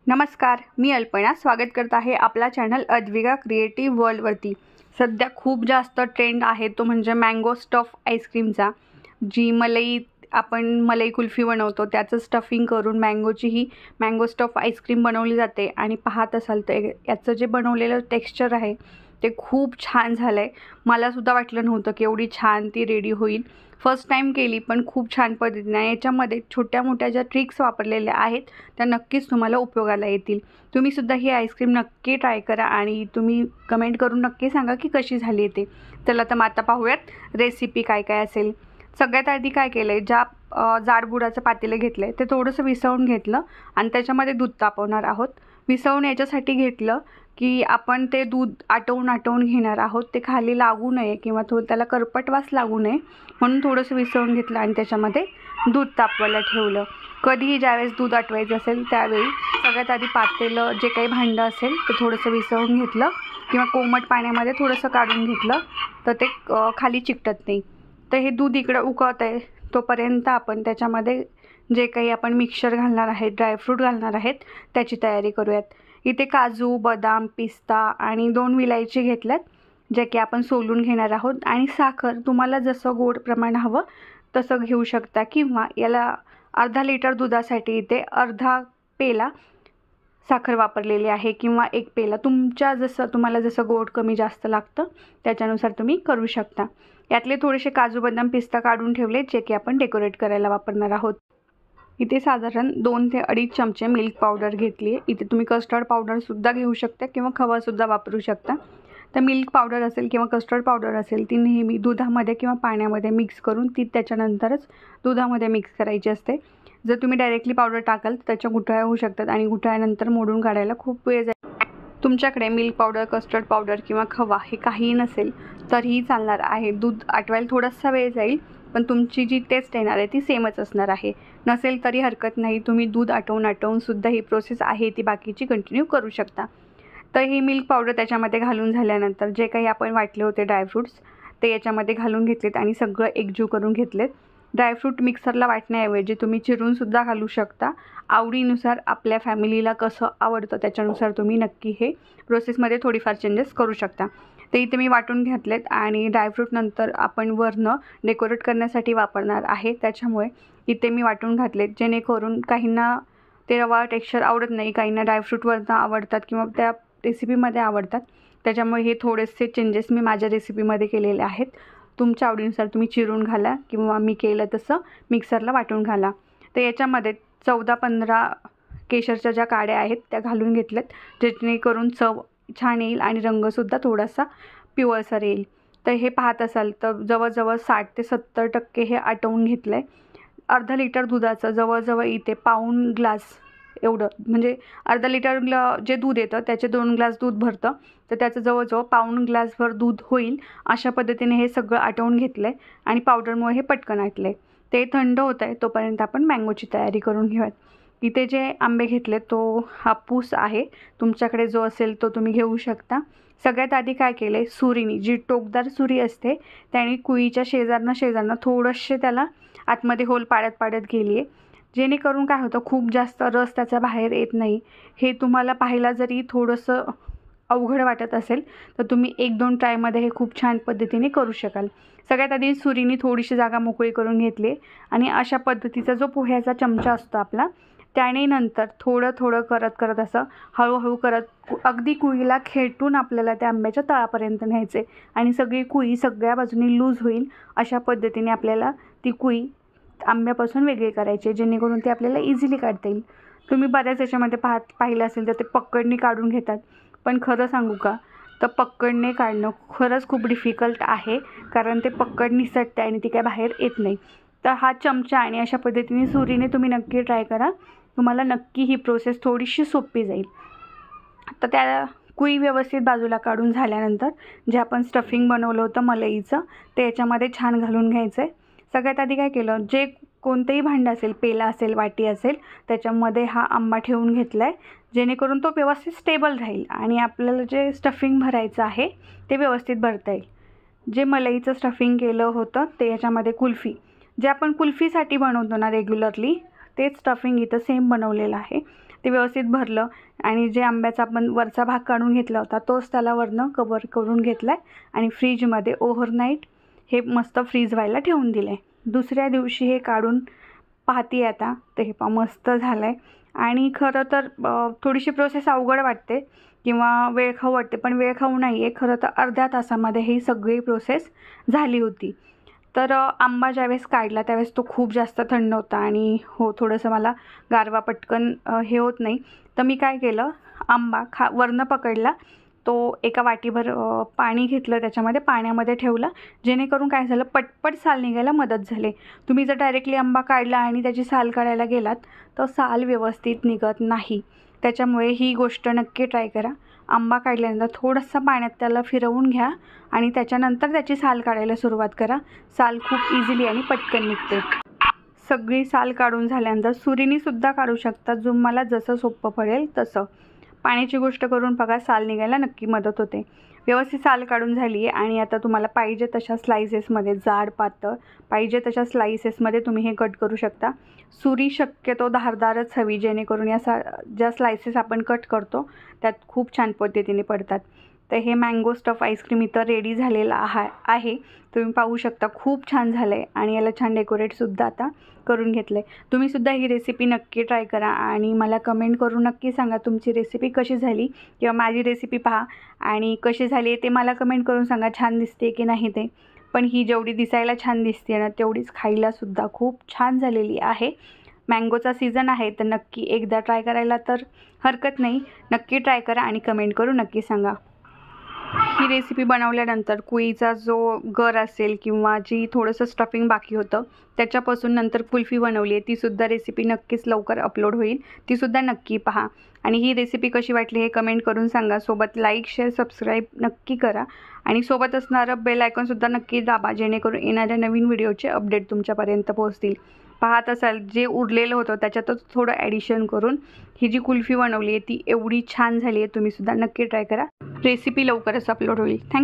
नमस्कार, मी अल्पना स्वागत करत आहे आपला चॅनल अद्विका क्रिएटिव्ह वर्ल्डवरती। सध्या खूप जास्त ट्रेंड आहे तो म्हणजे मँगो स्टफ आईस्क्रीमचा। जी आपण मलाई कुल्फी बनवतो त्याचं स्टफिंग करून मँगो स्टफ आईस्क्रीम बनवली जाते। आणि पाहत असाल तर याचं जे बनवलेलं टेक्स्चर आहे ते खूप छान झालं आहे। मला सुद्धा वाटलं नव्हतं की एवढी छान ती रेडी होईल। फर्स्ट टाइम केली पण खूप छान पद्धतीने। याच्यामध्ये छोट्या मोठ्या ज्या ट्रिक्स वापरलेल्या आहेत त्या नक्कीच तुम्हाला उपयोगाला येतील। तुम्ही सुद्धा ही आईस्क्रीम नक्की ट्राय करा आणि तुम्ही कमेंट करून नक्की सांगा की कशी झाली ते। चला तर आता पाहूयात रेसिपी काय काय असेल। सगळ्यात आधी काय केलंय, जाड बुडाचं पातेलं घेतलंय ते थोडंसं विसळून घेतलं आणि त्याच्यामध्ये दूध तापवणार आहोत। विसळून याच्यासाठी घेतलं की आपण ते दूध आटवून घेणार आहोत, ते खाली लागू नये किंवा त्याला करपट वास लागू नये म्हणून थोडंसं विसळून घेतलं आणि त्याच्यामध्ये दूध तापवायला ठेवलं। कधीही ज्यावेळेस दूध आटवायचं असेल त्यावेळी सगळ्यात आधी पातेलं जे काही भांडं असेल ते थोडंसं विसळून घेतलं किंवा कोमट पाण्यामध्ये थोडंसं काढून घेतलं तर ते खाली चिकटत नाही। तर हे दूध इकडं उकळत आहे तोपर्यंत आपण त्याच्यामध्ये जे काही आपण मिक्सचर घालणार आहेत, ड्रायफ्रूट घालणार आहेत त्याची तयारी करूयात। इथे काजू, बदाम, पिस्ता आणि 2 विलायची घेतल्यात जे की आपण सोलून घेणार आहोत। आणि साखर तुम्हाला जसं गोड प्रमाण हवं तसं घेऊ शकता किंवा याला अर्धा लिटर दुधासाठी इथे अर्धा पेला साखर वापरलेली आहे किंवा 1 पेला, तुम्हाला जसं गोड कमी जास्त लागतं त्याच्यानुसार तुम्ही करू शकता। यातले थोडेसे काजू, बदाम, पिस्ता काढून ठेवले जे की आपण डेकोरेट करायला वापरणार आहोत। इथे साधारण 2 ते 2.5 चमचे मिल्क पावडर घेतली आहे। इथे तुम्ही कस्टर्ड पावडर सुद्धा घेऊ शकता किंवा खवा सुद्धा वापरू शकता। तर मिल्क पावडर असेल किंवा कस्टर्ड पावडर असेल ती नेहमी दुधामध्ये किंवा पाण्यामध्ये मिक्स करून ती त्याच्यानंतरच दुधामध्ये मिक्स करायची असते। जर तुम्ही डायरेक्टली पावडर टाकाल तर त्याच्या गुठळ्या होऊ शकतात आणि गुठळ्यानंतर मोडून काढायला खूप वेळ जाईल। तुमच्याकडे मिल्क पावडर, कस्टर्ड पावडर किंवा खवा हे काहीही नसेल तरीही चालणार आहे। दूध आटवायला थोडासा वेळ जाईल पण तुमची जी टेस्ट येणार आहे ती सेमच असणार आहे। नसेल तरी हरकत नाही, तुम्ही दूध आटवून सुद्धा ही प्रोसेस आहे ती बाकीची कंटिन्यू करू शकता। तर ही मिल्क पावडर त्याच्यामध्ये घालून झाल्यानंतर जे काही आपण वाटले होते ड्रायफ्रूट्स ते याच्यामध्ये घालून घेतलेत आणि सगळं एकजीव करून घेतलेत। ड्रायफ्रूट मिक्सरला वाटण्याऐवजी तुम्ही चिरून सुद्धा घालू शकता। आवडीनुसार आपल्या फॅमिलीला कसं आवडतं त्याच्यानुसार तुम्ही नक्की हे प्रोसेसमध्ये थोडीफार चेंजेस करू शकता। ते इथे मी वाटून घेतलेत आणि ड्रायफ्रूट नंतर आपण वरनं डेकोरेट करण्यासाठी वापरणार आहे त्याच्यामुळे इथे मी वाटून घातलेत, जेणेकरून काहींना ते रवा टेक्स्चर आवडत नाही, काहींना ड्रायफ्रूट वरनं आवडतात किंवा त्या रेसिपीमध्ये आवडतात। त्याच्यामुळे हे थोडेसे चेंजेस मी माझ्या रेसिपीमध्ये केलेले आहेत। तुमच्या आवडीनुसार तुम्ही चिरून घाला किंवा मी केलं तसं मिक्सरला वाटून घाला। तर याच्यामध्ये 14-15 केशरच्या ज्या काड्या आहेत त्या घालून घेतल्यात जेणेकरून चव छान येईल आणि रंगसुद्धा थोडासा पिवळसर येईल। तर हे पाहत असाल तर जवळजवळ 60 ते 70% हे आटवून घेतलं आहे। अर्धा लिटर दुधाचं जवळजवळ इथे पाऊण ग्लास एवढं, म्हणजे अर्धा लिटर जे दूध येतं त्याचे 2 ग्लास दूध भरतं तर त्याचं जवळजवळ पाऊण ग्लासभर दूध होईल अशा पद्धतीने हे सगळं आटवून घेतलं आहे आणि पावडरमुळे हे पटकन आटलं आहे। ते थंड होत आहे तोपर्यंत आपण मँगोची तयारी करून घेऊयात। इथे जे आंबे घेतले तो हापूस आहे, तुमच्याकडे जो असेल तो तुम्ही घेऊ शकता। सगळ्यात आधी काय केलं आहे, सुरीनी जी टोकदार सुरी असते त्याने कुईच्या शेजारनं थोडंसे त्याला आतमध्ये होल पाडत गेली आहे, जेणेकरून काय होतं खूप जास्त रस त्याचा बाहेर येत नाही। हे तुम्हाला पाहायला जरी थोडंसं अवघड वाटत असेल तर तुम्ही 1-2 ट्रायमध्ये हे खूप छान पद्धतीने करू शकाल। सगळ्यात आधी सुरीनी थोडीशी जागा मोकळी करून घेतली आणि अशा पद्धतीचा जो पोह्याचा चमचा असतो आपला त्याने नंतर थोडं करत असं हळूहळू करत अगदी कुईला खेटून आपल्याला त्या आंब्याच्या तळापर्यंत न्यायचे आणि सगळी कुई सगळ्या बाजूनी लूज होईल अशा पद्धतीने आपल्याला ती कुई आंब्यापासून वेगळी करायची जेणेकरून ते आपल्याला इझिली काढता येईल। तुम्ही बऱ्याच याच्यामध्ये पाहिलं असेल तर ते पक्कडनी काढून घेतात, पण खरं सांगू का तर पक्कडने काढणं खरंच खूप डिफिकल्ट आहे, कारण ते पक्कड निसटते आणि ती काय बाहेर येत नाही। तर हा चमचा आणि अशा पद्धतीने सुरीने तुम्ही नक्की ट्राय करा, तुम्हाला नक्की ही प्रोसेस थोडीशी सोपी जाईल। तर त्या कुई व्यवस्थित बाजूला काढून झाल्यानंतर जे आपण स्टफिंग बनवलं होतं मलईचं ते याच्यामध्ये छान घालून घ्यायचं आहे। सगळ्यात आधी काय केलं, जे कोणतेही भांडं असेल, पेला असेल, वाटी असेल, त्याच्यामध्ये हा आंबा ठेवून घेतला आहे जेणेकरून तो व्यवस्थित स्टेबल राहील आणि आपल्याला जे स्टफिंग भरायचं आहे ते व्यवस्थित भरता येईल। जे मलईचं स्टफिंग केलं होतं ते याच्यामध्ये कुल्फी, जे आपण कुल्फीसाठी बनवतो ना रेग्युलरली, तेच स्टफिंग इथं सेम बनवलेलं आहे। ते व्यवस्थित भरलं आणि जे आंब्याचा आपण वरचा भाग काढून घेतला होता तोच त्याला वरनं कवर करून घेतला आहे आणि फ्रीजमध्ये ओव्हरनाईट हे मस्त फ्रीज व्हायला ठेवून दिलं आहे. दुसऱ्या दिवशी हे काढून पाहते आता, तर हे पहा मस्त झालं आहे. आणि खरं तर थोडीशी प्रोसेस अवघड वाटते किंवा वेळखाऊ वाटते, पण वेळखाऊ नाही आहे. खरं तर अर्ध्या तासामध्ये ही सगळी प्रोसेस झाली होती. तर आंबा ज्यावेळेस काढला त्यावेळेस तो खूप जास्त थंड होता आणि थोडंसं मला गारवा पटकन हे होत नाही. तर मी काय केलं, आंबा वरनं पकडला, तो एका वाटीभर पाणी घेतलं, त्याच्यामध्ये पाण्यामध्ये ठेवला, जेणेकरून काय झालं पटपट साल निघायला मदत झाली. तुम्ही जर डायरेक्टली आंबा काढला आणि त्याची साल काढायला गेलात तर साल व्यवस्थित निघत नाही. त्याच्यामुळे ही गोष्ट नक्की ट्राय करा. आंबा काढल्यानंतर थोडंसं पाण्यात त्याला फिरवून घ्या आणि त्याच्यानंतर त्याची साल काढायला सुरुवात करा. साल खूप इझिली आणि पटकन निघते. सगळी साल काढून झाल्यानंतर सुरीनीसुद्धा काढू शकता, जो मला जसं सोपं पडेल तसं. पाण्याची गोष्ट करून बघा, साल निघायला नक्की मदत होते. व्यवस्थित साल काढून झाली आहे आणि आता तुम्हाला पाहिजे तशा स्लायसेसमध्ये, जाड पातळ पाहिजे तशा स्लायसेसमध्ये तुम्ही हे कट करू शकता. सुरी शक्यतो धारदारच हवी, जेणेकरून ज्या स्लायसेस आपण कट करतो त्यात खूप छान पद्धतीने पडतात. तर हे मँगो स्टफ आईस्क्रीम इथं रेडी झालेला आहे. तुम्ही पाहू शकता खूप छान झालं आहे आणि याला छान डेकोरेटसुद्धा आता करून घेतलं आहे. तुम्हीसुद्धा ही रेसिपी नक्की ट्राय करा आणि मला कमेंट करून नक्की सांगा तुमची रेसिपी कशी झाली, किंवा माझी रेसिपी पहा आणि कशी झाली आहे ते मला कमेंट करून सांगा, छान दिसते की नाही ते. पण ही जेवढी दिसायला छान दिसते ना, तेवढीच खायलासुद्धा खूप छान झालेली आहे. मँगोचा सीझन आहे तर नक्की एकदा ट्राय करायला तर हरकत नाही. नक्की ट्राय करा आणि कमेंट करून नक्की सांगा. ही रेसिपी बनवल्यानंतर कुळीचा जो गर असेल किंवा जी थोडंसं स्टफिंग बाकी होतं त्याच्यापासून नंतर कुल्फी बनवली आहे, तीसुद्धा रेसिपी नक्कीच लवकर अपलोड होईल, तीसुद्धा नक्की पहा. आणि ही रेसिपी कशी वाटली हे कमेंट करून सांगा. सोबत लाईक, शेअर, सबस्क्राईब नक्की करा आणि सोबत असणारं बेल आयकॉनसुद्धा नक्की दाबा, जेणेकरून येणाऱ्या नवीन व्हिडिओचे अपडेट तुमच्यापर्यंत पोहोचतील. पाहत असाल जे उरलेलं होतं त्याच्यातच थोडं ॲडिशन करून ही जी कुल्फी बनवली आहे ती एवढी छान झाली आहे. तुम्हीसुद्धा नक्की ट्राय करा. रेसिपी लवकरच अपलोड होईल.